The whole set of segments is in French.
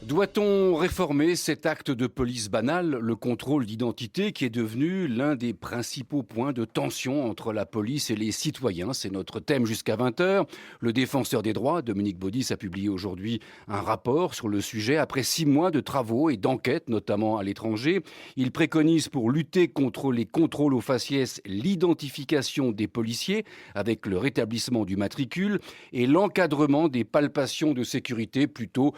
Doit-on réformer cet acte de police banal, le contrôle d'identité, qui est devenu l'un des principaux points de tension entre la police et les citoyens? C'est notre thème jusqu'à 20 heures. Le défenseur des droits, Dominique Baudis, a publié aujourd'hui un rapport sur le sujet. Après 6 mois de travaux et d'enquêtes, notamment à l'étranger, il préconise pour lutter contre les contrôles aux faciès l'identification des policiers avec le rétablissement du matricule et l'encadrement des palpations de sécurité plutôt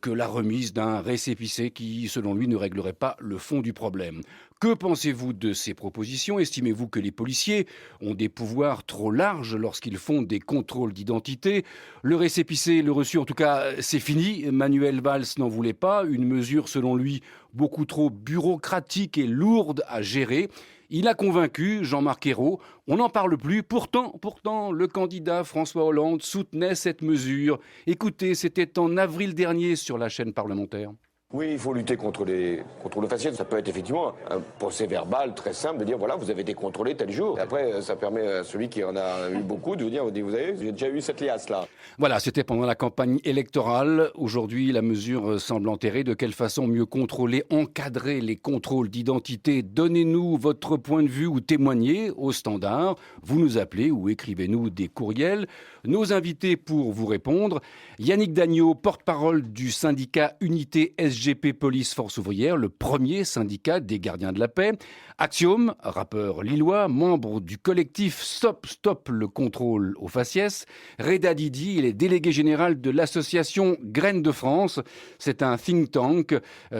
que la remise d'un récépissé qui, selon lui, ne réglerait pas le fond du problème. Que pensez-vous de ces propositions? Estimez-vous que les policiers ont des pouvoirs trop larges lorsqu'ils font des contrôles d'identité? Le récépissé, le reçu, en tout cas, c'est fini. Manuel Valls n'en voulait pas. Une mesure, selon lui, beaucoup trop bureaucratique et lourde à gérer. Il a convaincu Jean-Marc Ayrault. On n'en parle plus. Pourtant, le candidat François Hollande soutenait cette mesure. Écoutez, c'était en avril dernier sur la chaîne parlementaire. Oui, il faut lutter contre le faciès. Ça peut être effectivement un procès verbal très simple de dire voilà, vous avez été contrôlé tel jour. Et après, ça permet à celui qui en a eu beaucoup de vous dire vous avez, j'ai déjà eu cette liasse-là. Voilà, c'était pendant la campagne électorale. Aujourd'hui, la mesure semble enterrée. De quelle façon mieux contrôler, encadrer les contrôles d'identité? Donnez-nous votre point de vue ou témoignez au standard. Vous nous appelez ou écrivez-nous des courriels. Nos invités pour vous répondre, Yannick Dagneau, porte-parole du syndicat Unité SGP Police Force Ouvrière, le premier syndicat des gardiens de la paix. Axiome, rappeur lillois, membre du collectif Stop le contrôle aux faciès. Reda Didi, il est délégué général de l'association Graines de France. C'est un think tank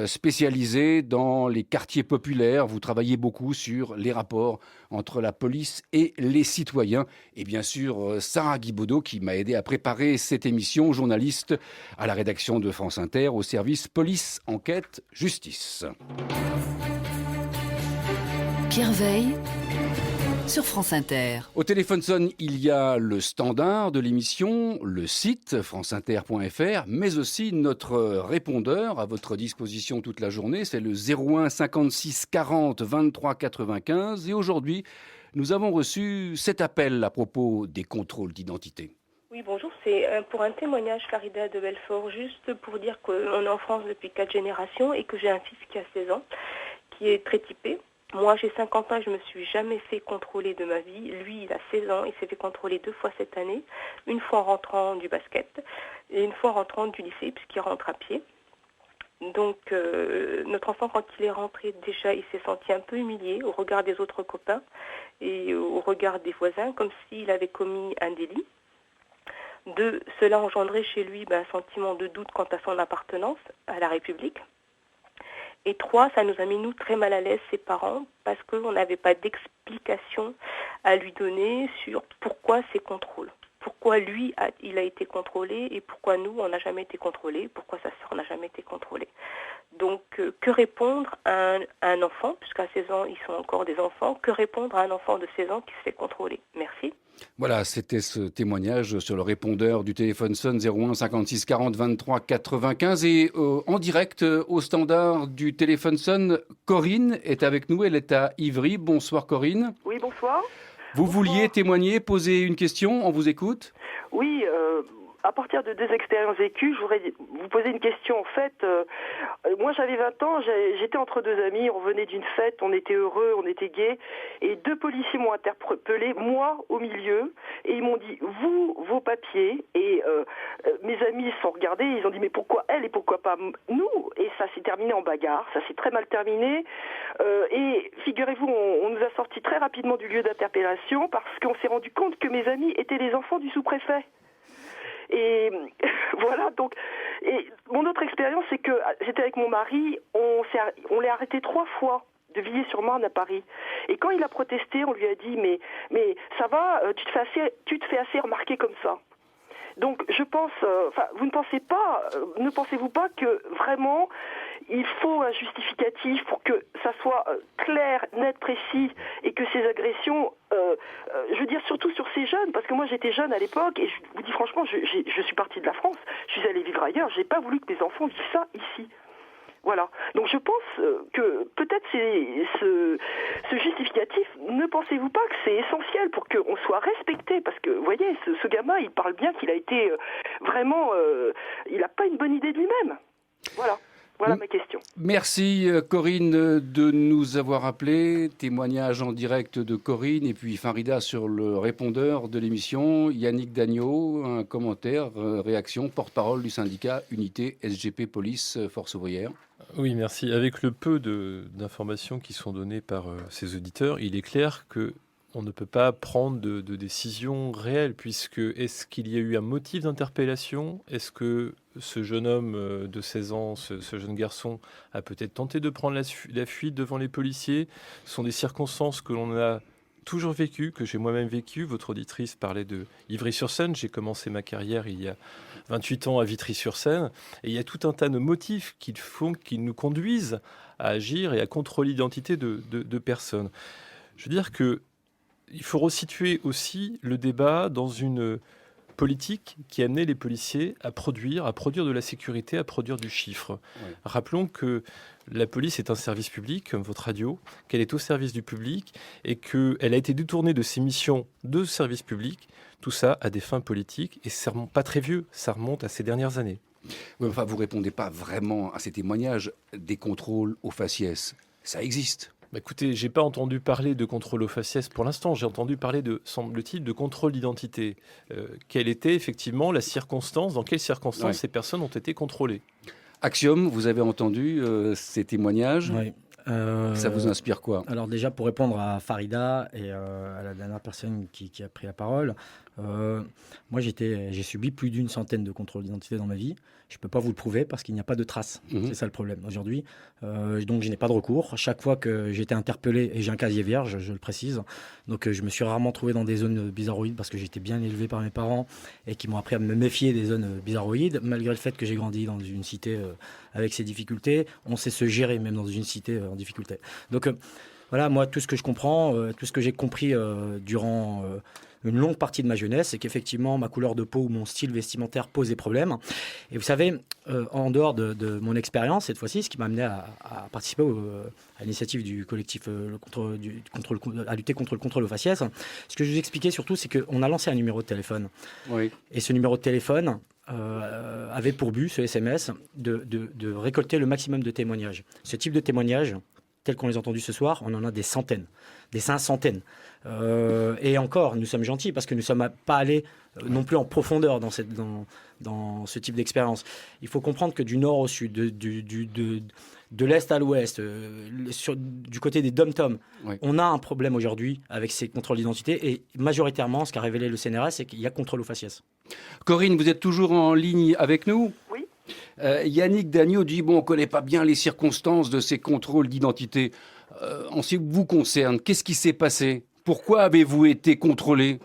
spécialisé dans les quartiers populaires. Vous travaillez beaucoup sur les rapports entre la police et les citoyens. Et bien sûr, Sarah Guibaudot, qui m'a aidé à préparer cette émission, journaliste à la rédaction de France Inter, au service Police, Enquête, Justice. Pierre Veille sur France Inter. Au téléphone sonne, il y a le standard de l'émission, le site franceinter.fr, mais aussi notre répondeur à votre disposition toute la journée. C'est le 01 56 40 23 95. Et aujourd'hui, nous avons reçu cet appel à propos des contrôles d'identité. Oui, bonjour. C'est pour un témoignage, Farida de Belfort, juste pour dire qu'on est en France depuis 4 générations et que j'ai un fils qui a 16 ans, qui est très typé. Moi, j'ai 50 ans et je ne me suis jamais fait contrôler de ma vie. Lui, il a 16 ans, il s'est fait contrôler 2 fois cette année. Une fois en rentrant du basket et une fois en rentrant du lycée, puisqu'il rentre à pied. Donc, notre enfant, quand il est rentré, déjà, il s'est senti un peu humilié au regard des autres copains et au regard des voisins, comme s'il avait commis un délit. 2, cela engendrait chez lui un sentiment de doute quant à son appartenance à la République. Et 3, ça nous a mis, nous, très mal à l'aise, ses parents, parce qu'on n'avait pas d'explication à lui donner sur pourquoi ces contrôles. Pourquoi lui, il a été contrôlé et pourquoi nous, on n'a jamais été contrôlés, pourquoi sa sœur n'a jamais été contrôlée. Donc, que répondre à un enfant, puisqu'à 16 ans, ils sont encore des enfants, que répondre à un enfant de 16 ans qui se fait contrôler? Merci. Voilà, c'était ce témoignage sur le répondeur du téléphone Sun 01 56 40 23 95 et en direct au standard du téléphone Sun, Corinne est avec nous, elle est à Ivry. Bonsoir Corinne. Oui, bonsoir. Vous vouliez témoigner, poser une question, on vous écoute? Oui, à partir de 2 expériences vécues, je voudrais vous poser une question. En fait, moi j'avais 20 ans, j'étais entre 2 amis, on venait d'une fête, on était heureux, on était gais, et 2 policiers m'ont interpellé, moi au milieu, et ils m'ont dit, vous, vos papiers, et mes amis se sont regardés, ils ont dit, mais pourquoi elle et pourquoi pas nous? Et ça s'est terminé en bagarre, ça s'est très mal terminé, et figurez-vous, on nous a sortis très rapidement du lieu d'interpellation, parce qu'on s'est rendu compte que mes amis étaient les enfants du sous-préfet. Et voilà, donc, et mon autre expérience, c'est que j'étais avec mon mari, on l'a arrêté 3 fois de Villiers-sur-Marne à Paris. Et quand il a protesté, on lui a dit, mais ça va, tu te fais assez remarquer comme ça. Donc je pense, vous ne pensez-vous pas que vraiment il faut un justificatif pour que ça soit clair, net, précis et que ces agressions, je veux dire surtout sur ces jeunes, parce que moi j'étais jeune à l'époque et je vous dis franchement, je suis partie de la France, je suis allée vivre ailleurs, j'ai pas voulu que mes enfants vivent ça ici. Voilà. Donc je pense que peut-être ce justificatif, ne pensez-vous pas que c'est essentiel pour qu'on soit respecté? Parce que, vous voyez, ce gamin, il parle bien qu'il a été vraiment... il n'a pas une bonne idée de lui-même. Voilà ma question. Merci Corinne de nous avoir appelé. Témoignage en direct de Corinne et puis Farida sur le répondeur de l'émission. Yannick Dagnaud, un commentaire, réaction, porte-parole du syndicat Unité SGP Police Force Ouvrière. Oui, merci. Avec le peu d'informations qui sont données par ces auditeurs, il est clair que on ne peut pas prendre de décision réelle, puisque est-ce qu'il y a eu un motif d'interpellation? Est-ce que ce jeune homme de 16 ans, ce jeune garçon, a peut-être tenté de prendre la fuite devant les policiers? Ce sont des circonstances que l'on a toujours vécues, que j'ai moi-même vécues. Votre auditrice parlait de Ivry-sur-Seine. J'ai commencé ma carrière il y a 28 ans à Vitry-sur-Seine. Et il y a tout un tas de motifs qui nous conduisent à agir et à contrôler l'identité de personnes. Je veux dire que il faut resituer aussi le débat dans une politique qui a amené les policiers à produire de la sécurité, à produire du chiffre. Oui. Rappelons que la police est un service public, comme votre radio, qu'elle est au service du public et qu'elle a été détournée de ses missions de service public, tout ça à des fins politiques, et ça remonte pas très vieux, ça remonte à ces dernières années. Oui, enfin, vous ne répondez pas vraiment à ces témoignages des contrôles au faciès. Ça existe. Écoutez, j'ai pas entendu parler de contrôle au faciès pour l'instant. J'ai entendu parler semble-t-il, de contrôle d'identité. Quelle était effectivement la circonstance, dans quelles circonstances ces personnes ont été contrôlées? Axiom, vous avez entendu ces témoignages? Oui. Ça vous inspire quoi? Alors déjà, pour répondre à Farida et à la dernière personne qui a pris la parole, moi j'ai subi plus d'une centaine de contrôles d'identité dans ma vie. Je ne peux pas vous le prouver parce qu'il n'y a pas de traces. C'est ça le problème aujourd'hui. Donc je n'ai pas de recours. Chaque fois que j'ai été interpellé, et j'ai un casier vierge, je le précise, donc je me suis rarement trouvé dans des zones bizarroïdes parce que j'étais bien élevé par mes parents et qui m'ont appris à me méfier des zones bizarroïdes. Malgré le fait que j'ai grandi dans une cité avec ses difficultés, on sait se gérer même dans une cité en difficulté. Donc voilà, moi tout ce que je comprends, tout ce que j'ai compris durant une longue partie de ma jeunesse, c'est qu'effectivement ma couleur de peau ou mon style vestimentaire posait problème. Et vous savez, en dehors de mon expérience, cette fois-ci, ce qui m'a amené à participer à l'initiative du collectif à lutter contre le contrôle au faciès, ce que je vous expliquais surtout, c'est qu'on a lancé un numéro de téléphone. Oui. Et ce numéro de téléphone avait pour but, ce SMS, de récolter le maximum de témoignages. Ce type de témoignages, tels qu'on les a entendus ce soir, on en a des centaines, des 500. Et encore, nous sommes gentils parce que nous ne sommes pas allés non plus en profondeur dans ce type d'expérience. Il faut comprendre que du nord au sud, de l'est à l'ouest, du côté des dom-toms, on a un problème aujourd'hui avec ces contrôles d'identité. Et majoritairement, ce qu'a révélé le CNRS, c'est qu'il y a contrôle au faciès. Corinne, vous êtes toujours en ligne avec nous ? Oui. Yannick Dagnaud dit, on ne connaît pas bien les circonstances de ces contrôles d'identité. En ce qui vous concerne, qu'est-ce qui s'est passé? Pourquoi avez-vous été contrôlé?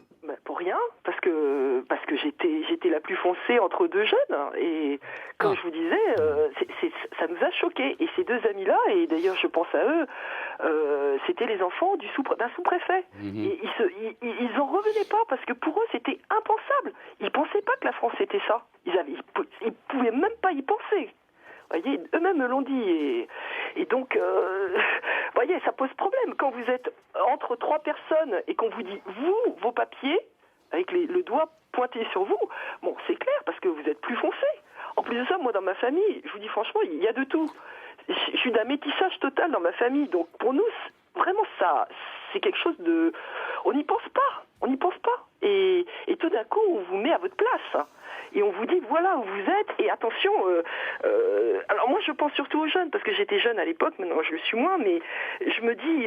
Pour rien, parce que j'étais la plus foncée entre deux jeunes. Et comme je vous disais, ça nous a choqués. Et ces deux amis-là, et d'ailleurs je pense à eux, c'était les enfants d'un sous-préfet. Et ils en revenaient pas, parce que pour eux c'était impensable. Ils pensaient pas que la France était ça. Ils pouvaient même pas y penser. Voyez, eux-mêmes me l'ont dit. Et donc, voyez, ça pose problème. Quand vous êtes entre trois personnes et qu'on vous dit, vous, vos papiers, avec le doigt pointé sur vous, bon, c'est clair, parce que vous êtes plus foncé. En plus de ça, moi, dans ma famille, je vous dis franchement, il y a de tout. Je suis d'un métissage total dans ma famille. Donc, pour nous, vraiment, ça, c'est quelque chose de... On n'y pense pas. Et tout d'un coup, on vous met à votre place. Et on vous dit, voilà où vous êtes, et attention, alors moi je pense surtout aux jeunes, parce que j'étais jeune à l'époque, maintenant je le suis moins, mais je me dis,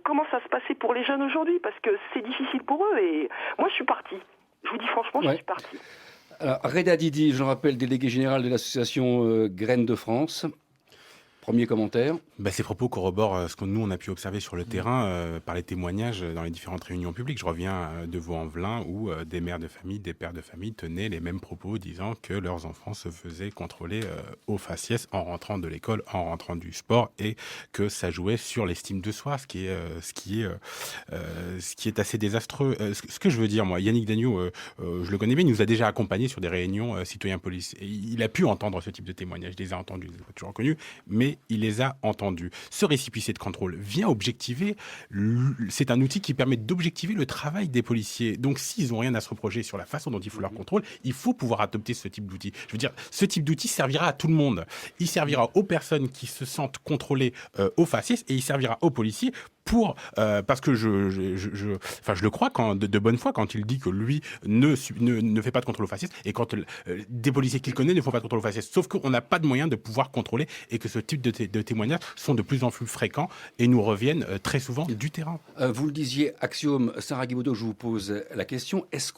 comment ça se passait pour les jeunes aujourd'hui, parce que c'est difficile pour eux, et moi je suis partie. Je vous dis franchement, je suis partie. Alors, Reda Didi, je rappelle, délégué général de l'association Graines de France. Premier commentaire. Ces propos corroborent ce que nous, on a pu observer sur le terrain par les témoignages dans les différentes réunions publiques. Je reviens de Vaux-en-Velin où des mères de famille, des pères de famille tenaient les mêmes propos disant que leurs enfants se faisaient contrôler au faciès en rentrant de l'école, en rentrant du sport, et que ça jouait sur l'estime de soi, ce qui est assez désastreux. Ce que je veux dire, moi, Yannick Dagnaud, je le connais bien, il nous a déjà accompagnés sur des réunions citoyens police. Et il a pu entendre ce type de témoignages, il les a entendus, il les a toujours reconnus, mais écoutés, il les a entendus. Ce récépissé de contrôle vient objectiver, c'est un outil qui permet d'objectiver le travail des policiers. Donc s'ils n'ont rien à se reprocher sur la façon dont ils font leur contrôle, il faut pouvoir adopter ce type d'outil. Je veux dire, ce type d'outil servira à tout le monde. Il servira aux personnes qui se sentent contrôlées au faciès et il servira aux policiers parce que je le crois de bonne foi quand il dit que lui ne fait pas de contrôle au faciès et quand des policiers qu'il connaît ne font pas de contrôle au faciès. Sauf qu'on n'a pas de moyen de pouvoir contrôler et que ce type de témoignages sont de plus en plus fréquents et nous reviennent très souvent du terrain. Vous le disiez, Axiome, Sarah Guibaudot, je vous pose la question. Est-ce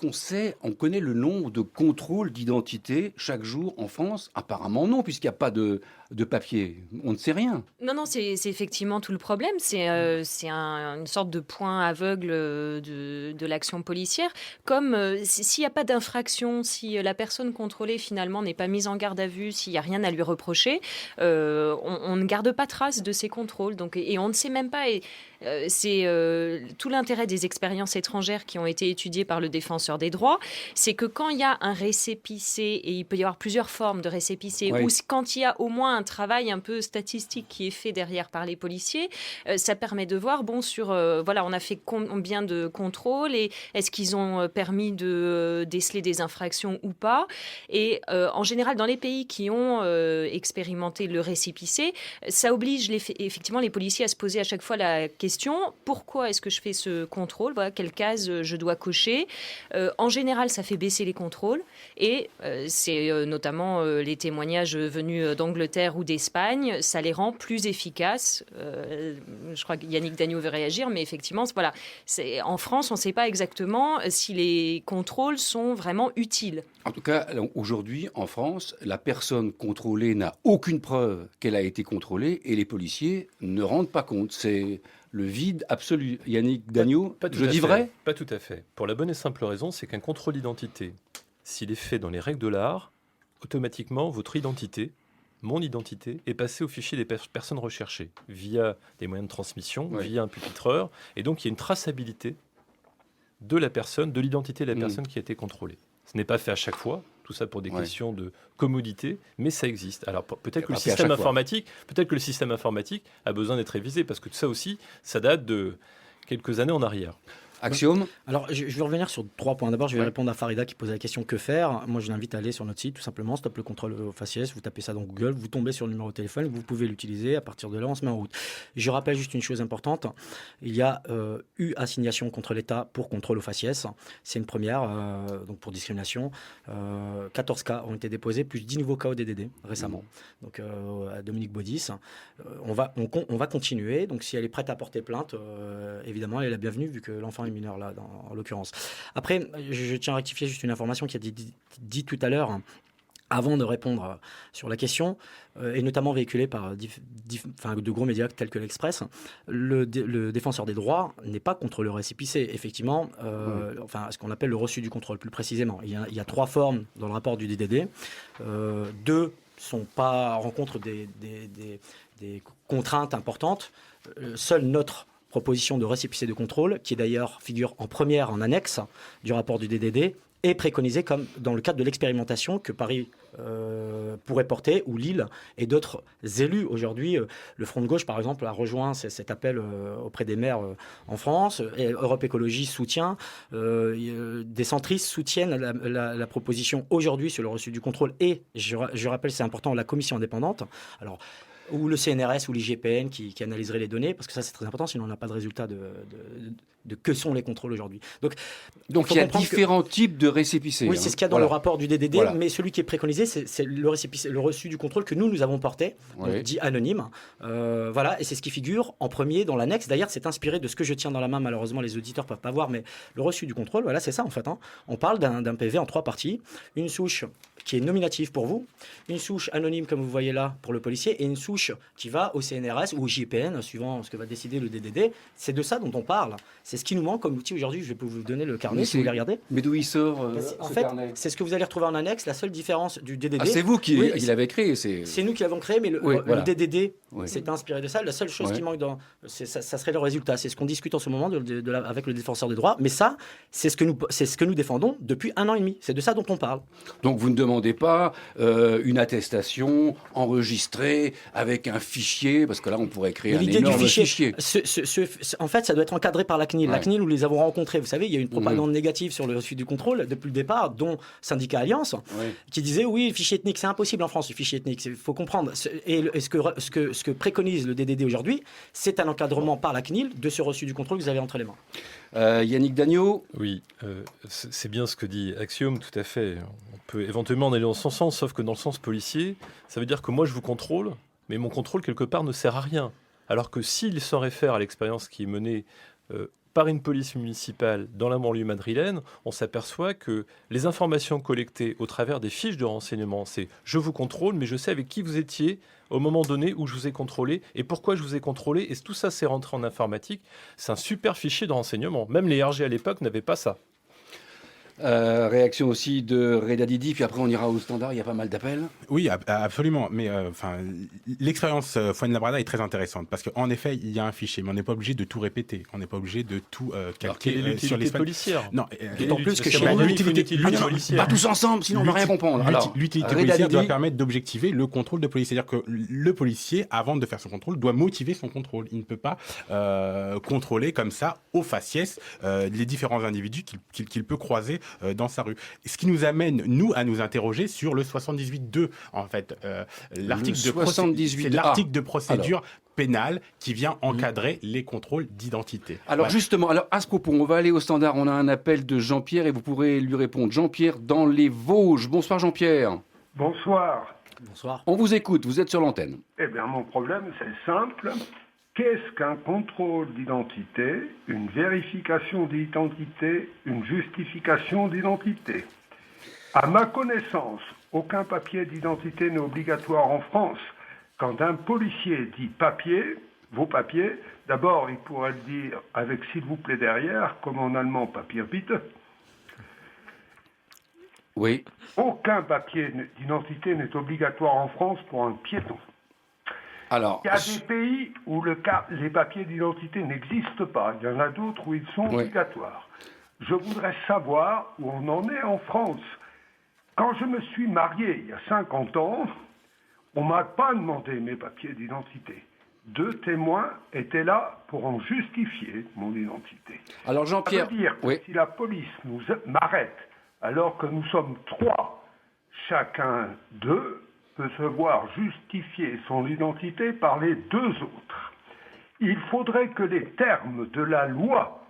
on connaît le nombre de contrôles d'identité chaque jour en France? Apparemment non, puisqu'il n'y a pas de papier. On ne sait rien. Non, c'est effectivement tout le problème. C'est une sorte de point aveugle de l'action policière. Comme s'il n'y a pas d'infraction, si la personne contrôlée finalement n'est pas mise en garde à vue, s'il n'y a rien à lui reprocher, on ne garde pas trace de ces contrôles. Donc, et on ne sait même pas... c'est tout l'intérêt des expériences étrangères qui ont été étudiées par le défenseur des droits, c'est que quand il y a un récépissé, et il peut y avoir plusieurs formes de récépissé, ou quand il y a au moins un travail un peu statistique qui est fait derrière par les policiers, ça permet de voir, on a fait combien de contrôles et est-ce qu'ils ont permis de déceler des infractions ou pas. Et en général, dans les pays qui ont expérimenté le récépissé, ça oblige effectivement les policiers à se poser à chaque fois la question, pourquoi est-ce que je fais ce contrôle? Voilà, quelle case je dois cocher. En général, ça fait baisser les contrôles et c'est notamment les témoignages venus d'Angleterre ou d'Espagne, ça les rend plus efficaces. Je crois que Yannick Dagnot veut réagir, mais effectivement, voilà, en France, on ne sait pas exactement si les contrôles sont vraiment utiles. En tout cas, aujourd'hui, en France, la personne contrôlée n'a aucune preuve qu'elle a été contrôlée et les policiers ne rendent pas compte. C'est le vide absolu. Yannick Dagnot, je dis vrai ? Pas tout à fait. Pour la bonne et simple raison, c'est qu'un contrôle d'identité, s'il est fait dans les règles de l'art, automatiquement, votre identité, mon identité, est passée au fichier des personnes recherchées via des moyens de transmission, via un pupitreur. Et donc, il y a une traçabilité de la personne, de l'identité de la personne qui a été contrôlée. Ce n'est pas fait à chaque fois, tout ça pour des questions de commodité, mais ça existe. Alors peut-être que le système informatique a besoin d'être révisé, parce que ça aussi, ça date de quelques années en arrière. Axiome. Alors, je vais revenir sur 3 points. D'abord, je vais répondre à Farida qui posait la question que faire. Moi, je l'invite à aller sur notre site, tout simplement, Stop le contrôle au faciès. Vous tapez ça dans Google, vous tombez sur le numéro de téléphone, vous pouvez l'utiliser. À partir de là, on se met en route. Je rappelle juste une chose importante. Il y a eu assignation contre l'État pour contrôle au faciès. C'est une première, donc pour discrimination. 14 cas ont été déposés, plus 10 nouveaux cas au DDD récemment. Donc, à Dominique Baudis. On va continuer. Donc, si elle est prête à porter plainte, évidemment, elle est la bienvenue, vu que l'enfant est mineur là, en l'occurrence. Après, je tiens à rectifier juste une information qui a été dit tout à l'heure, avant de répondre sur la question, et notamment véhiculée par de gros médias tels que l'Express. Le défenseur des droits n'est pas contre le récépissé. Effectivement, ce qu'on appelle le reçu du contrôle, plus précisément. Il y a 3 formes dans le rapport du DDD. 2 rencontrent des contraintes importantes. Seule notre proposition de récépissé de contrôle, qui d'ailleurs figure en première en annexe du rapport du DDD, est préconisée comme dans le cadre de l'expérimentation que Paris pourrait porter, ou Lille et d'autres élus. Aujourd'hui, le Front de gauche, par exemple, a rejoint cet appel auprès des maires en France. Et Europe Écologie soutient. Des centristes soutiennent la proposition aujourd'hui sur le reçu du contrôle. Et, je rappelle, c'est important, la commission indépendante. Alors, ou le CNRS ou l'IGPN qui analyserait les données, parce que ça c'est très important, sinon on n'a pas de résultat de que sont les contrôles aujourd'hui. Donc il y a différents types de récépissés. Oui, c'est ce qu'il y a dans le rapport du DDD, mais celui qui est préconisé, c'est le reçu du contrôle que nous avons porté, donc dit anonyme. Et c'est ce qui figure en premier dans l'annexe. D'ailleurs, c'est inspiré de ce que je tiens dans la main, malheureusement les auditeurs ne peuvent pas voir, mais le reçu du contrôle, voilà, c'est ça en fait. On parle d'un PV en 3 parties, une souche qui est nominative pour vous, une souche anonyme comme vous voyez là pour le policier, et une souche qui va au CNRS ou au JPN, suivant ce que va décider le DDD. C'est de ça dont on parle. C'est ce qui nous manque comme outil aujourd'hui. Je vais vous donner le carnet si vous voulez regarder. Mais d'où il sort En ce fait, carnet c'est ce que vous allez retrouver en annexe. La seule différence du DDD. Ah, c'est vous qui l'avez créé. C'est nous qui l'avons créé, mais le DDD s'est inspiré de ça. La seule chose qui manque ça serait le résultat. C'est ce qu'on discute en ce moment avec le défenseur des droits. Mais ça, c'est ce que nous défendons depuis 1 an et demi. C'est de ça dont on parle. Donc vous ne demandez pas une attestation enregistrée avec un fichier, parce que là on pourrait créer un énorme fichier. En fait, ça doit être encadré par la CNIL. La CNIL, nous les avons rencontrés. Vous savez, il y a eu une propagande négative sur le refus du contrôle depuis le départ, dont Syndicat Alliance, qui disait oui, le fichier ethnique, c'est impossible en France, le fichier ethnique. Il faut comprendre. Et ce que préconise le DDD aujourd'hui, c'est un encadrement par la CNIL de ce reçu du contrôle que vous avez entre les mains. Yannick Dagnaud. Oui, c'est bien ce que dit Axiom, tout à fait. On peut éventuellement en aller dans son sens, sauf que dans le sens policier, ça veut dire que moi je vous contrôle, mais mon contrôle quelque part ne sert à rien. Alors que s'il s'en réfère à l'expérience qui est menée par une police municipale dans la banlieue madrilène, on s'aperçoit que les informations collectées au travers des fiches de renseignement, c'est « je vous contrôle, mais je sais avec qui vous étiez au moment donné où je vous ai contrôlé et pourquoi je vous ai contrôlé ». Et tout ça, c'est rentré en informatique. C'est un super fichier de renseignement. Même les RG à l'époque n'avaient pas ça. Réaction aussi de Reda Didi, puis après on ira au standard, il y a pas mal d'appels. Oui, absolument, mais l'expérience Fuenlabrada est très intéressante, parce qu'en effet, il y a un fichier, mais on n'est pas obligé de tout répéter, on n'est pas obligé de tout calquer sur les policières. Non, d'autant plus que chez l'utilité policière. Pas tous ensemble, sinon on ne va rien comprendre. L'utilité policière doit permettre d'objectiver le contrôle de police, c'est-à-dire que le policier, avant de faire son contrôle, doit motiver son contrôle. Il ne peut pas contrôler comme ça, au faciès, les différents individus qu'il peut croiser dans sa rue. Ce qui nous amène, nous, à nous interroger sur le 78.2, en fait. L'article de procédure pénale qui vient encadrer les contrôles d'identité. Alors justement, à ce propos, on va aller au standard. On a un appel de Jean-Pierre et vous pourrez lui répondre. Jean-Pierre dans les Vosges. Bonsoir Jean-Pierre. Bonsoir. Bonsoir. On vous écoute, vous êtes sur l'antenne. Eh bien, mon problème, c'est simple. Qu'est-ce qu'un contrôle d'identité, une vérification d'identité, une justification d'identité? À ma connaissance, aucun papier d'identité n'est obligatoire en France. Quand un policier dit papier, vos papiers, d'abord, il pourrait le dire avec s'il vous plaît derrière, comme en allemand papier bitte. Oui. Aucun papier d'identité n'est obligatoire en France pour un piéton. Alors, il y a des pays où les papiers d'identité n'existent pas. Il y en a d'autres où ils sont obligatoires. Je voudrais savoir où on en est en France. Quand je me suis marié il y a 50 ans, on ne m'a pas demandé mes papiers d'identité. 2 témoins étaient là pour en justifier mon identité. Alors Jean-Pierre, ça veut dire que si la police m'arrête alors que nous sommes 3, chacun d'eux peut se voir justifier son identité par les 2 autres. Il faudrait que les termes de la loi,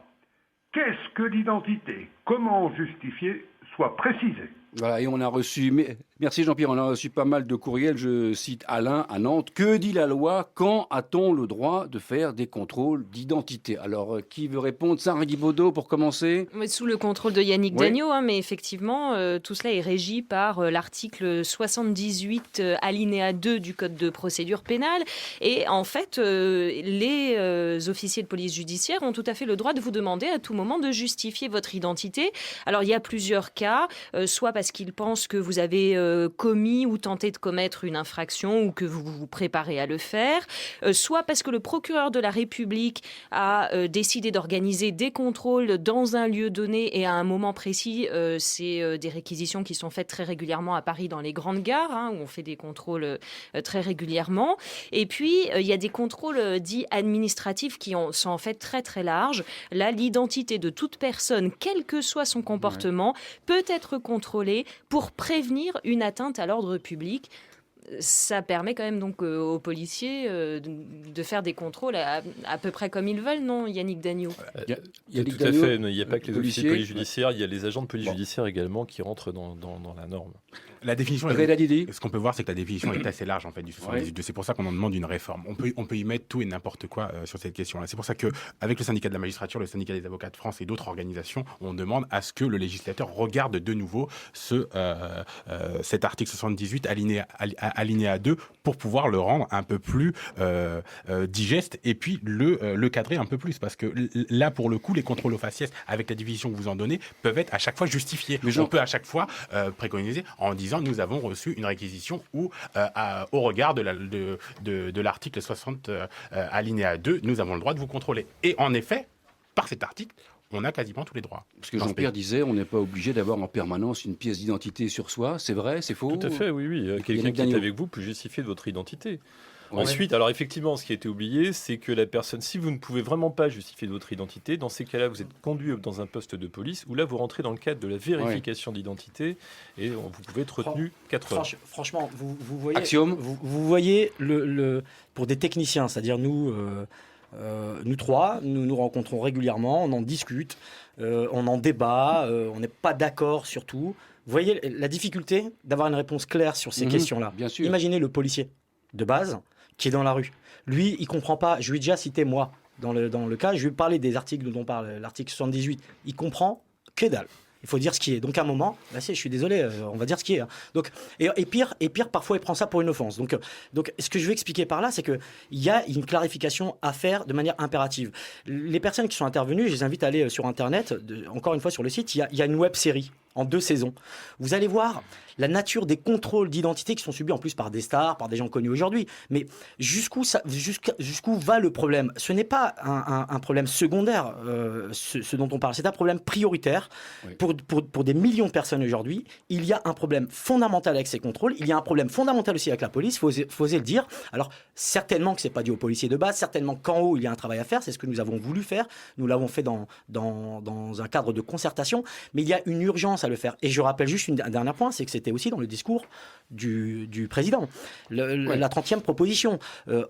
qu'est-ce que l'identité, comment justifier, soient précisés. Voilà, et on a reçu, merci Jean-Pierre, on a reçu pas mal de courriels, je cite Alain à Nantes. Que dit la loi? Quand a-t-on le droit de faire des contrôles d'identité? Alors, qui veut répondre? Sarah Guibaudot pour commencer? Sous le contrôle de Yannick Dagnaud, mais effectivement, tout cela est régi par l'article 78 alinéa 2 du Code de procédure pénale. Et en fait, les officiers de police judiciaire ont tout à fait le droit de vous demander à tout moment de justifier votre identité. Alors, il y a plusieurs cas, soit parce qu'ils pensent que vous avez commis ou tenté de commettre une infraction ou que vous vous préparez à le faire, soit parce que le procureur de la République a décidé d'organiser des contrôles dans un lieu donné et à un moment précis. C'est des réquisitions qui sont faites très régulièrement à Paris dans les grandes gares, où on fait des contrôles très régulièrement. Et puis, il y a des contrôles dits administratifs qui sont en fait très très larges. Là, l'identité de toute personne, quel que soit son comportement, peut être contrôlée pour prévenir une atteinte à l'ordre public. Ça permet quand même donc aux policiers de faire des contrôles à peu près comme ils veulent, non, Yannick Dagnaud? Tout à fait. Il n'y a pas que les officiers de police judiciaire, il y a les agents de police judiciaire également qui rentrent dans la norme. La définition, ce qu'on peut voir, c'est que la définition est assez large en fait du 78. C'est pour ça qu'on en demande une réforme. On peut y mettre tout et n'importe quoi sur cette question-là. C'est pour ça qu'avec le syndicat de la magistrature, le syndicat des avocats de France et d'autres organisations, on demande à ce que le législateur regarde de nouveau cet article 78 alinéa alinéa 2 pour pouvoir le rendre un peu plus digeste et puis le cadrer un peu plus. Parce que là, pour le coup, les contrôles aux faciès, avec la division que vous en donnez, peuvent être à chaque fois justifiés. On peut à chaque fois préconiser en disant nous avons reçu une réquisition ou au regard de l'article 60 alinéa 2, nous avons le droit de vous contrôler. Et en effet, par cet article, on a quasiment tous les droits. Parce que Jean-Pierre disait, on n'est pas obligé d'avoir en permanence une pièce d'identité sur soi. C'est vrai, c'est faux? Tout à fait, oui. Quelqu'un qui est avec vous peut justifier de votre identité. Ouais. Ensuite, alors effectivement, ce qui a été oublié, c'est que la personne, si vous ne pouvez vraiment pas justifier de votre identité, dans ces cas-là, vous êtes conduit dans un poste de police, où là, vous rentrez dans le cadre de la vérification d'identité, et vous pouvez être retenu 4 heures. Franchement, vous voyez, Axiome. Vous voyez pour des techniciens, c'est-à-dire nous trois, nous nous rencontrons régulièrement, on en discute, on en débat, on n'est pas d'accord sur tout. Vous voyez la difficulté d'avoir une réponse claire sur ces questions-là. Bien sûr. Imaginez le policier de base qui est dans la rue. Lui, il comprend pas. Je lui ai déjà cité, moi, dans le cas, je lui ai parlé des articles dont on parle, l'article 78. Il comprend que dalle. Il faut dire ce qui est. Donc à un moment, je suis désolé, on va dire ce qui est. Donc, et pire, parfois il prend ça pour une offense. Donc ce que je veux expliquer par là, c'est qu'il y a une clarification à faire de manière impérative. Les personnes qui sont intervenues, je les invite à aller sur Internet, encore une fois sur le site, il y a une web-série en 2 saisons. Vous allez voir la nature des contrôles d'identité qui sont subis en plus par des stars, par des gens connus aujourd'hui. Mais jusqu'où va le problème? Ce n'est pas un problème secondaire, ce dont on parle. C'est un problème prioritaire pour des millions de personnes aujourd'hui. Il y a un problème fondamental avec ces contrôles. Il y a un problème fondamental aussi avec la police. Faut oser le dire. Alors, certainement que ce n'est pas dû aux policiers de base. Certainement qu'en haut, il y a un travail à faire. C'est ce que nous avons voulu faire. Nous l'avons fait dans un cadre de concertation. Mais il y a une urgence à le faire. Et je rappelle juste un dernier point, c'est que c'était aussi dans le discours du président. La 30e proposition.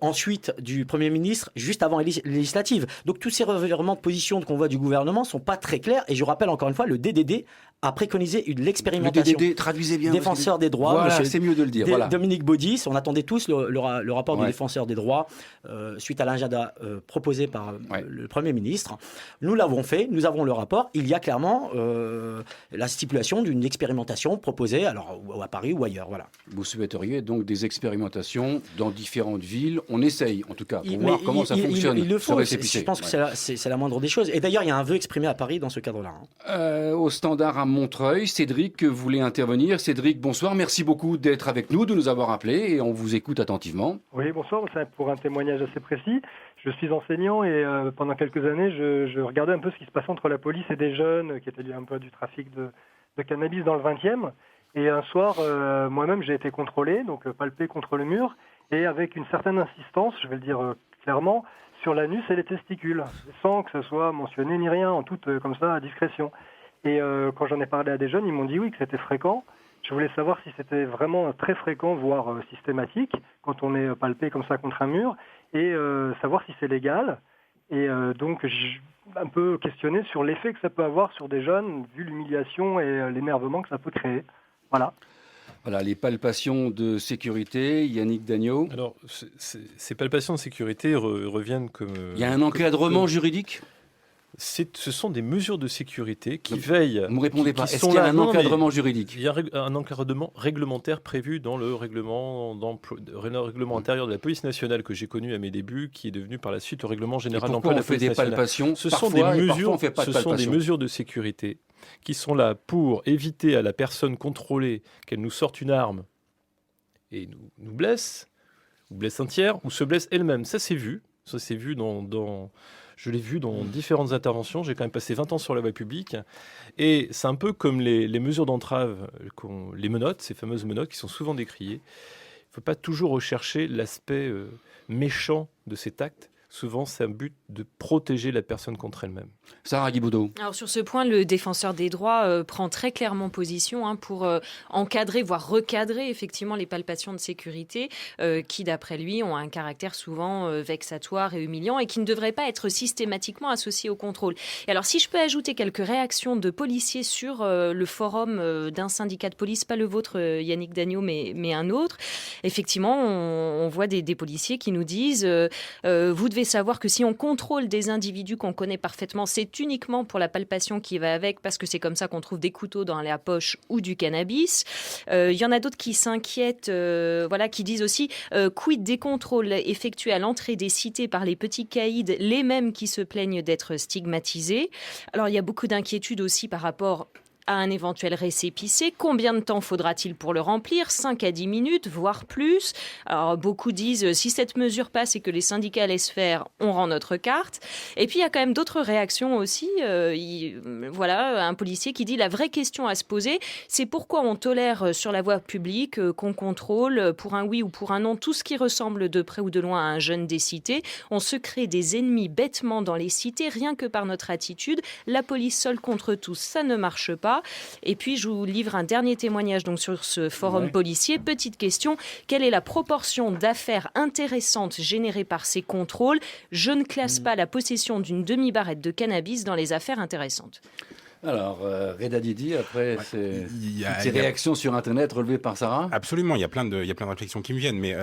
Ensuite, du Premier ministre, juste avant les législatives. Donc, tous ces revirements de position qu'on voit du gouvernement ne sont pas très clairs. Et je rappelle encore une fois, le DDD a préconisé l'expérimentation. Le DDD, traduisez bien. Défenseur des droits. Voilà, c'est mieux de le dire. Voilà. Dominique Baudis, on attendait tous le rapport du défenseur des droits suite à l'agenda proposé par le Premier ministre. Nous l'avons fait, nous avons le rapport. Il y a clairement la stipulation d'une expérimentation proposée, alors à Paris ou ailleurs. Voilà. Vous souhaiteriez donc des expérimentations dans différentes villes. On essaye, en tout cas, pour voir comment ça fonctionne. Il le faut. Je pense que c'est la moindre des choses. Et d'ailleurs, il y a un vœu exprimé à Paris dans ce cadre-là. Au standard à Montreuil, Cédric voulait intervenir. Cédric, bonsoir. Merci beaucoup d'être avec nous, de nous avoir appelés et on vous écoute attentivement. Oui, bonsoir. C'est pour un témoignage assez précis. Je suis enseignant et pendant quelques années, je regardais un peu ce qui se passait entre la police et des jeunes qui étaient un peu du trafic de cannabis dans le 20e. Et un soir, moi-même, j'ai été contrôlé, donc palpé contre le mur, et avec une certaine insistance, je vais le dire clairement, sur l'anus et les testicules, sans que ce soit mentionné ni rien, en toute comme ça, à discrétion. Et quand j'en ai parlé à des jeunes, ils m'ont dit oui, que c'était fréquent. Je voulais savoir si c'était vraiment très fréquent, voire systématique, quand on est palpé comme ça contre un mur, et savoir si c'est légal. Et donc, j'ai un peu questionné sur l'effet que ça peut avoir sur des jeunes, vu l'humiliation et l'énervement que ça peut créer. Voilà. Voilà, les palpations de sécurité, Yannick Dagneau. Alors, ces palpations de sécurité reviennent comme... Il y a un encadrement juridique ? Ce sont des mesures de sécurité qui veillent... Vous ne me répondez pas. Est-ce qu'il y a un encadrement juridique ? Il y a un encadrement réglementaire prévu dans le règlement intérieur de la police nationale que j'ai connu à mes débuts, qui est devenu par la suite le règlement général d'emploi de la police nationale. Ce sont des mesures de sécurité qui sont là pour éviter à la personne contrôlée qu'elle nous sorte une arme et nous blesse, ou blesse un tiers, ou se blesse elle-même. Ça, c'est vu. Ça, c'est vu je l'ai vu dans différentes interventions. J'ai quand même passé 20 ans sur la voie publique. Et c'est un peu comme les mesures d'entrave, les menottes, ces fameuses menottes qui sont souvent décriées. Il ne faut pas toujours rechercher l'aspect méchant de cet acte. Souvent, c'est un but de protéger la personne contre elle-même. Sarah Guibaudot. Alors sur ce point, le défenseur des droits prend très clairement position pour encadrer, voire recadrer effectivement les palpations de sécurité qui, d'après lui, ont un caractère souvent vexatoire et humiliant et qui ne devraient pas être systématiquement associés au contrôle. Et alors si je peux ajouter quelques réactions de policiers sur le forum d'un syndicat de police, pas le vôtre Yannick Dagneau, mais un autre, effectivement on voit des policiers qui nous disent vous devez devez savoir que si on contrôle des individus qu'on connaît parfaitement, c'est uniquement pour la palpation qui va avec, parce que c'est comme ça qu'on trouve des couteaux dans la poche ou du cannabis. Il y en a d'autres qui s'inquiètent, qui disent aussi quid des contrôles effectués à l'entrée des cités par les petits caïds, les mêmes qui se plaignent d'être stigmatisés. Alors il y a beaucoup d'inquiétudes aussi par rapport à un éventuel récépissé. Combien de temps faudra-t-il pour le remplir ? 5 à 10 minutes, voire plus. Alors, beaucoup disent, si cette mesure passe et que les syndicats laissent faire, on rend notre carte. Et puis, il y a quand même d'autres réactions aussi. Un policier qui dit, la vraie question à se poser, c'est pourquoi on tolère sur la voie publique qu'on contrôle, pour un oui ou pour un non, tout ce qui ressemble de près ou de loin à un jeune des cités. On se crée des ennemis bêtement dans les cités, rien que par notre attitude. La police seule contre tous, ça ne marche pas. Et puis, je vous livre un dernier témoignage donc, sur ce forum policier. Petite question, quelle est la proportion d'affaires intéressantes générées par ces contrôles ? Je ne classe pas la possession d'une demi-barrette de cannabis dans les affaires intéressantes. Alors, Reda Didi, après ces réactions sur Internet relevées par Sarah ? Absolument, il y a plein de réflexions qui me viennent. Mais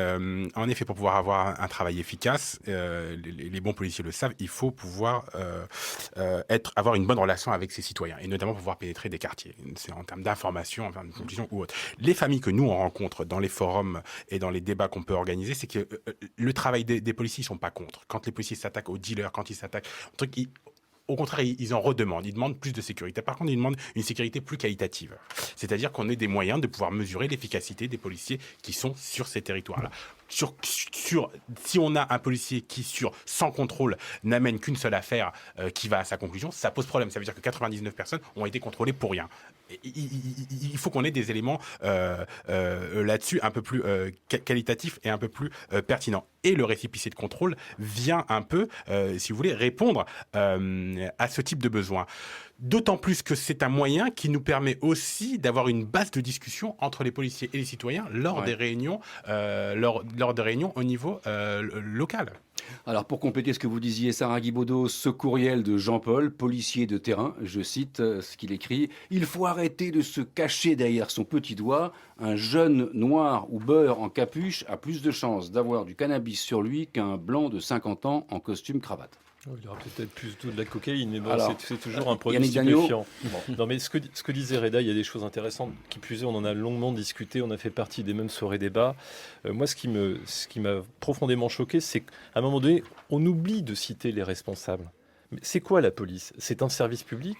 en effet, pour pouvoir avoir un travail efficace, les bons policiers le savent, il faut pouvoir avoir une bonne relation avec ses citoyens, et notamment pouvoir pénétrer des quartiers. C'est en termes d'information, en termes de conclusion ou autre. Les familles que nous, on rencontre dans les forums et dans les débats qu'on peut organiser, c'est que le travail des policiers, ils ne sont pas contre. Quand les policiers s'attaquent aux dealers, quand ils s'attaquent aux trucs, au contraire, ils en redemandent. Ils demandent plus de sécurité. Par contre, ils demandent une sécurité plus qualitative. C'est-à-dire qu'on ait des moyens de pouvoir mesurer l'efficacité des policiers qui sont sur ces territoires-là. Si on a un policier qui, sur 100 contrôles, n'amène qu'une seule affaire qui va à sa conclusion, ça pose problème. Ça veut dire que 99 personnes ont été contrôlées pour rien. Il faut qu'on ait des éléments là-dessus un peu plus qualitatifs et un peu plus pertinents. Et le récépissé de contrôle vient un peu, si vous voulez, répondre à ce type de besoin. D'autant plus que c'est un moyen qui nous permet aussi d'avoir une base de discussion entre les policiers et les citoyens lors des réunions, lors de réunions au niveau local. Alors, pour compléter ce que vous disiez, Sarah Guibaudot, ce courriel de Jean-Paul, policier de terrain, je cite ce qu'il écrit, « Il faut arrêter de se cacher derrière son petit doigt. Un jeune noir ou beurre en capuche a plus de chances d'avoir du cannabis sur lui qu'un blanc de 50 ans en costume cravate. » Il y aura peut-être plus de la cocaïne, mais bon, alors, c'est toujours un produit stupéfiant. Non, mais ce que disait Reda, il y a des choses intéressantes. Qui plus est, on en a longuement discuté, on a fait partie des mêmes soirées débats. Moi, ce qui m'a profondément choqué, c'est qu'à un moment donné, on oublie de citer les responsables. Mais c'est quoi la police ? C'est un service public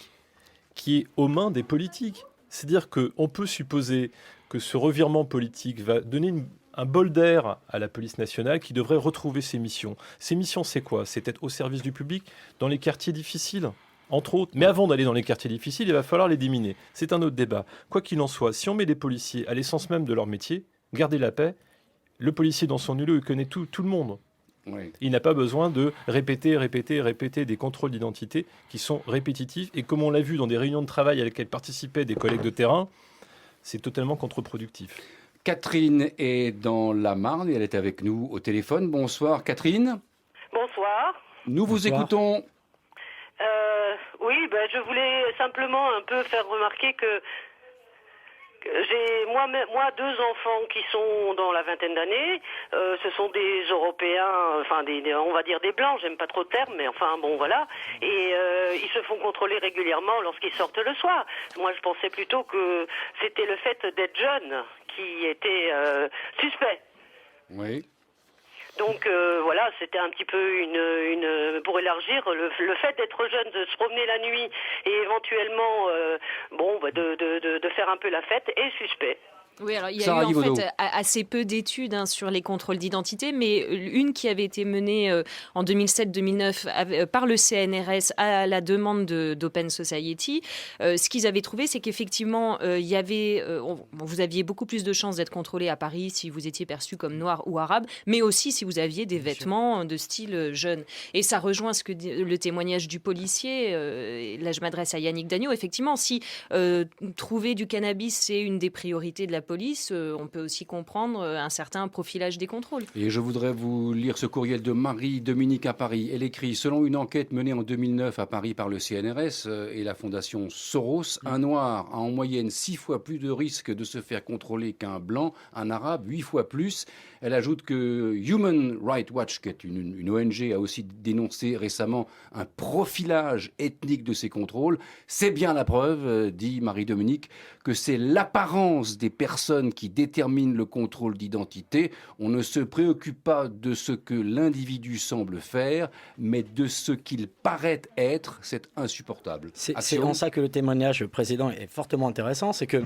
qui est aux mains des politiques. C'est-à-dire qu'on peut supposer que ce revirement politique va donner un bol d'air à la police nationale qui devrait retrouver ses missions. Ses missions, c'est quoi ? C'est être au service du public dans les quartiers difficiles, entre autres. Mais avant d'aller dans les quartiers difficiles, il va falloir les déminer. C'est un autre débat. Quoi qu'il en soit, si on met les policiers à l'essence même de leur métier, garder la paix, le policier dans son îlot, il connaît tout le monde. Oui. Il n'a pas besoin de répéter des contrôles d'identité qui sont répétitifs. Et comme on l'a vu dans des réunions de travail à lesquelles participaient des collègues de terrain, c'est totalement contre-productif. Catherine est dans la Marne et elle est avec nous au téléphone. Bonsoir Catherine. Bonsoir. Nous vous écoutons. Oui, je voulais simplement un peu faire remarquer que j'ai moi 2 enfants qui sont dans la vingtaine d'années. Ce sont des Européens, enfin on va dire des Blancs, j'aime pas trop le terme, mais enfin bon voilà. Et ils se font contrôler régulièrement lorsqu'ils sortent le soir. Moi je pensais plutôt que c'était le fait d'être jeune qui était suspect. Oui. Donc voilà, c'était un petit peu une pour élargir le fait d'être jeune, de se promener la nuit et éventuellement de faire un peu la fête est suspect. Oui, alors il y a eu en fait assez peu d'études sur les contrôles d'identité, mais une qui avait été menée en 2007-2009 par le CNRS à la demande d'Open Society. Ce qu'ils avaient trouvé, c'est qu'effectivement, vous aviez beaucoup plus de chances d'être contrôlé à Paris si vous étiez perçu comme noir ou arabe, mais aussi si vous aviez des vêtements de style jeune. Et ça rejoint le témoignage du policier. Là, je m'adresse à Yannick Dagneau. Effectivement, si trouver du cannabis, c'est une des priorités de la police, on peut aussi comprendre un certain profilage des contrôles. Et je voudrais vous lire ce courriel de Marie-Dominique à Paris. Elle écrit: selon une enquête menée en 2009 à Paris par le CNRS et la fondation Soros, un noir a en moyenne 6 fois plus de risques de se faire contrôler qu'un blanc, un arabe 8 fois plus. Elle ajoute que Human Rights Watch, qui est une ONG, a aussi dénoncé récemment un profilage ethnique de ces contrôles. C'est bien la preuve, dit Marie-Dominique, que c'est l'apparence des personnes qui détermine le contrôle d'identité. On ne se préoccupe pas de ce que l'individu semble faire, mais de ce qu'il paraît être. C'est insupportable. C'est en ça que le témoignage précédent est fortement intéressant. C'est que,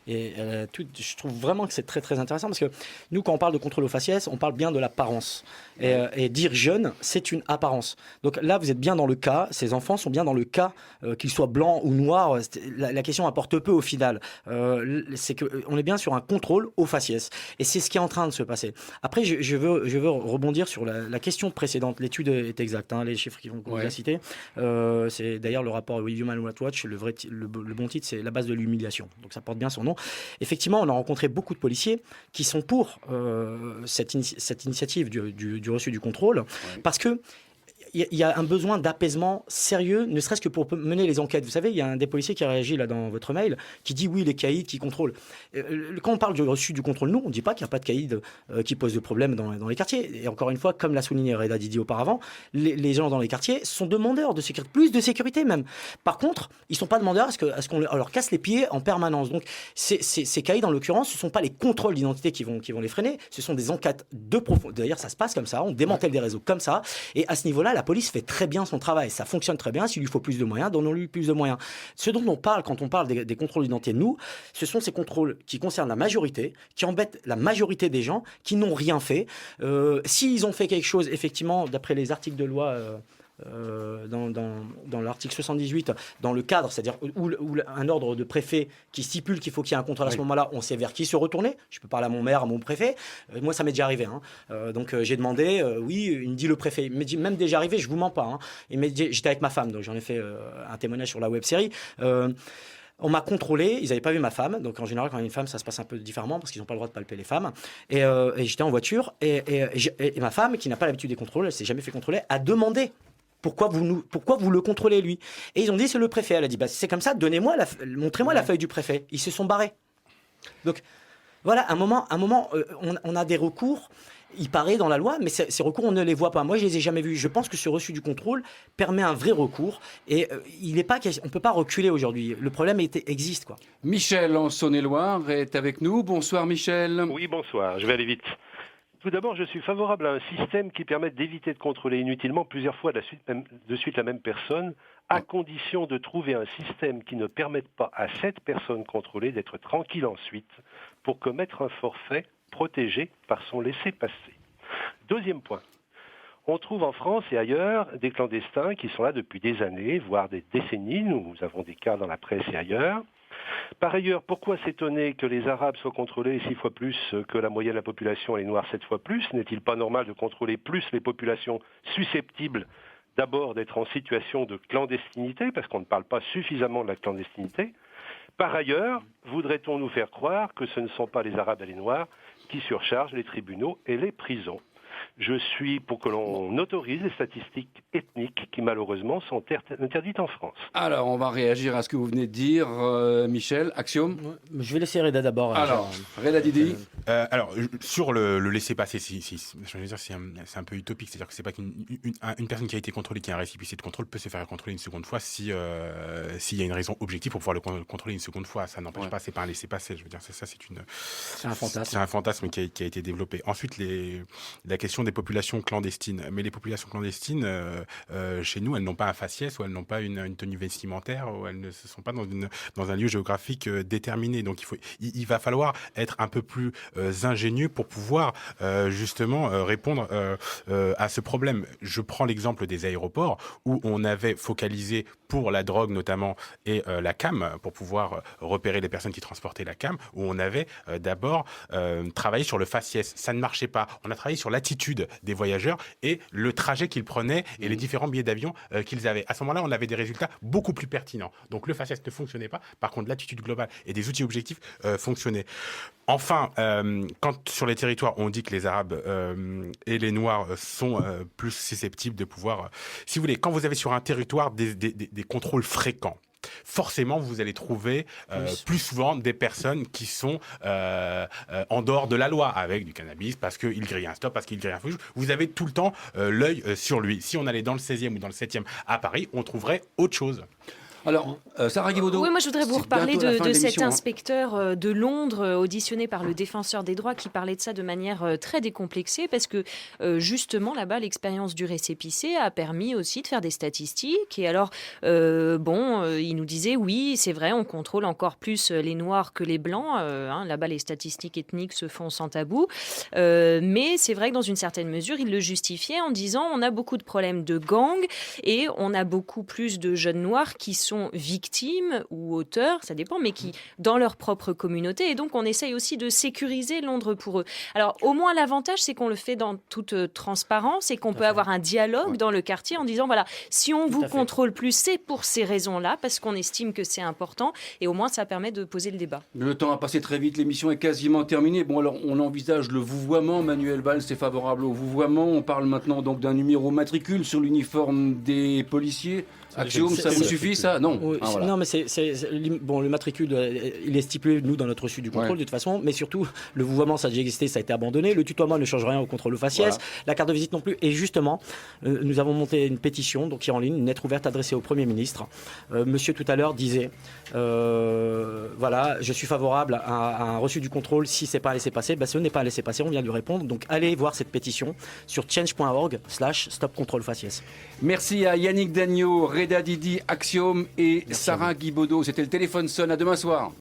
je trouve vraiment que c'est très très intéressant, parce que nous, quand on parle de contrôle au faciès, on parle bien de l'apparence. Et dire jeune, c'est une apparence. Donc là, vous êtes bien dans le cas, ces enfants sont bien dans le cas, qu'ils soient blancs ou noirs. La question apporte peu au final. C'est qu'on est bien sur un contrôle au faciès. Et c'est ce qui est en train de se passer. Après, je veux rebondir sur la question précédente. L'étude est exacte, les chiffres qu'on vous a cités. C'est d'ailleurs le rapport Human Rights Watch. Le bon titre, c'est la base de l'humiliation. Donc ça porte bien son nom. Effectivement, on a rencontré beaucoup de policiers qui sont pour cette initiative du reçu du contrôle, parce que il y a un besoin d'apaisement sérieux, ne serait-ce que pour mener les enquêtes. Vous savez, il y a un des policiers qui a réagi là dans votre mail, qui dit oui, les caïds qui contrôlent. Quand on parle du reçu du contrôle, nous, on ne dit pas qu'il n'y a pas de caïds qui posent de problèmes dans les quartiers. Et encore une fois, comme l'a souligné Reda Didi auparavant, les gens dans les quartiers sont demandeurs de sécurité, plus de sécurité même. Par contre, ils ne sont pas demandeurs à ce qu'on leur casse les pieds en permanence. Donc, ces caïds, en l'occurrence, ce ne sont pas les contrôles d'identité qui vont les freiner, ce sont des enquêtes de profondeur. D'ailleurs, ça se passe comme ça, on démantèle des réseaux comme ça. Et à ce niveau-là, la police fait très bien son travail, ça fonctionne très bien. S'il lui faut plus de moyens, donnons-lui plus de moyens. Ce dont on parle quand on parle des contrôles d'identité, nous, ce sont ces contrôles qui concernent la majorité, qui embêtent la majorité des gens qui n'ont rien fait. S'ils ont fait quelque chose, effectivement, d'après les articles de loi dans l'article 78, dans le cadre, c'est-à-dire où un ordre de préfet qui stipule qu'il faut qu'il y ait un contrôle à ce moment-là, on sait vers qui se retourner. Je peux parler à mon maire, à mon préfet. Moi, ça m'est déjà arrivé. Donc, j'ai demandé, il me dit le préfet. Il me dit, même déjà arrivé, je vous mens pas. Il me dit, j'étais avec ma femme, donc j'en ai fait un témoignage sur la web-série. On m'a contrôlé, ils n'avaient pas vu ma femme. Donc en général, quand il y a une femme, ça se passe un peu différemment parce qu'ils n'ont pas le droit de palper les femmes. Et j'étais en voiture et ma femme, qui n'a pas l'habitude des contrôles, elle ne s'est jamais fait contrôler, a demandé pourquoi vous le contrôlez lui. Et ils ont dit c'est le préfet. Elle a dit c'est comme ça, montrez-moi la feuille du préfet. Ils se sont barrés. Donc voilà, un moment, on a des recours. Il paraît dans la loi, mais ces recours, on ne les voit pas. Moi, je les ai jamais vus. Je pense que ce reçu du contrôle permet un vrai recours. Et on ne peut pas reculer aujourd'hui. Le problème existe, quoi. Michel, en Saône-et-Loire, est avec nous. Bonsoir, Michel. Oui, bonsoir. Je vais aller vite. Tout d'abord, je suis favorable à un système qui permette d'éviter de contrôler inutilement plusieurs fois de suite la même personne, à condition de trouver un système qui ne permette pas à cette personne contrôlée d'être tranquille ensuite pour commettre un forfait protégé par son laissez-passer. Deuxième point. On trouve en France et ailleurs des clandestins qui sont là depuis des années, voire des décennies. Nous avons des cas dans la presse et ailleurs. Par ailleurs, pourquoi s'étonner que les Arabes soient contrôlés 6 fois plus que la moyenne de la population et les Noirs 7 fois plus? N'est-il pas normal de contrôler plus les populations susceptibles d'abord d'être en situation de clandestinité, parce qu'on ne parle pas suffisamment de la clandestinité? Par ailleurs, voudrait-on nous faire croire que ce ne sont pas les Arabes et les Noirs qui surchargent les tribunaux et les prisons? Je suis pour que l'on autorise les statistiques ethniques qui malheureusement sont interdites en France. Alors, on va réagir à ce que vous venez de dire, Michel. Axiom. Je vais laisser Reda d'abord. Alors, Reda Didi. Alors, sur le laisser-passer, je veux dire, c'est un peu utopique. C'est-à-dire que c'est pas qu'une personne qui a été contrôlée, qui a un récépissé de contrôle, peut se faire contrôler une seconde fois s'il y a une raison objective pour pouvoir le contrôler une seconde fois. Ça n'empêche pas, c'est pas un laisser-passer. Je veux dire, c'est un fantasme. C'est un fantasme qui a été développé. Ensuite, la question des populations clandestines. Mais les populations clandestines, chez nous, elles n'ont pas un faciès ou elles n'ont pas une tenue vestimentaire ou elles ne sont pas dans un lieu géographique déterminé. Donc il va falloir être un peu plus ingénieux pour pouvoir justement répondre à ce problème. Je prends l'exemple des aéroports où on avait focalisé pour la drogue notamment et la CAM, pour pouvoir repérer les personnes qui transportaient la CAM, où on avait d'abord travaillé sur le faciès. Ça ne marchait pas. On a travaillé sur l'attitude. l'habitude des voyageurs et le trajet qu'ils prenaient et les différents billets d'avion qu'ils avaient. À ce moment-là, on avait des résultats beaucoup plus pertinents. Donc le faciès ne fonctionnait pas. Par contre, l'attitude globale et des outils objectifs fonctionnaient. Enfin, quand sur les territoires, on dit que les Arabes et les Noirs sont plus susceptibles de pouvoir... si vous voulez, quand vous avez sur un territoire des contrôles fréquents, forcément, vous allez trouver plus souvent des personnes qui sont en dehors de la loi, avec du cannabis, parce qu'il grille un stop, parce qu'il grille un feu. Vous avez tout le temps l'œil sur lui. Si on allait dans le 16e ou dans le 7e à Paris, on trouverait autre chose. Alors, Sarah Guibaudot. Oui, moi je voudrais vous reparler de cet l'émission, inspecteur de Londres auditionné par le défenseur des droits qui parlait de ça de manière très décomplexée parce que justement là-bas l'expérience du récépissé a permis aussi de faire des statistiques et alors il nous disait oui c'est vrai on contrôle encore plus les noirs que les blancs, là-bas les statistiques ethniques se font sans tabou, mais c'est vrai que dans une certaine mesure il le justifiait en disant on a beaucoup de problèmes de gangs et on a beaucoup plus de jeunes noirs qui sont victimes ou auteurs, ça dépend, mais qui dans leur propre communauté. Et donc, on essaye aussi de sécuriser Londres pour eux. Alors, au moins, l'avantage, c'est qu'on le fait dans toute transparence et qu'on peut avoir un dialogue dans le quartier en disant, voilà, si on vous contrôle plus, c'est pour ces raisons-là, parce qu'on estime que c'est important. Et au moins, ça permet de poser le débat. Le temps a passé très vite, l'émission est quasiment terminée. Bon, alors, on envisage le vouvoiement. Manuel Valls est favorable au vouvoiement. On parle maintenant donc d'un numéro matricule sur l'uniforme des policiers. Axiome, ça vous suffit, ça? Non. Oui, voilà. Non, mais bon, le matricule, il est stipulé, nous, dans notre reçu du contrôle, de toute façon, mais surtout, le vouvoiement, ça a déjà existé, ça a été abandonné. Le tutoiement ne change rien au contrôle au faciès. Voilà. La carte de visite non plus. Et justement, nous avons monté une pétition, donc qui est en ligne, une lettre ouverte adressée au Premier ministre. Monsieur, tout à l'heure, disait voilà, je suis favorable à un reçu du contrôle si c'est pas un laissez-passer. Ce n'est pas un laissez-passer, on vient de lui répondre. Donc, allez voir cette pétition sur change.org/stop contrôle faciès. Merci à Yannick Dagneau, Reda Didi, Axiome et Sarah Guibaudot. C'était le téléphone sonne. À demain soir.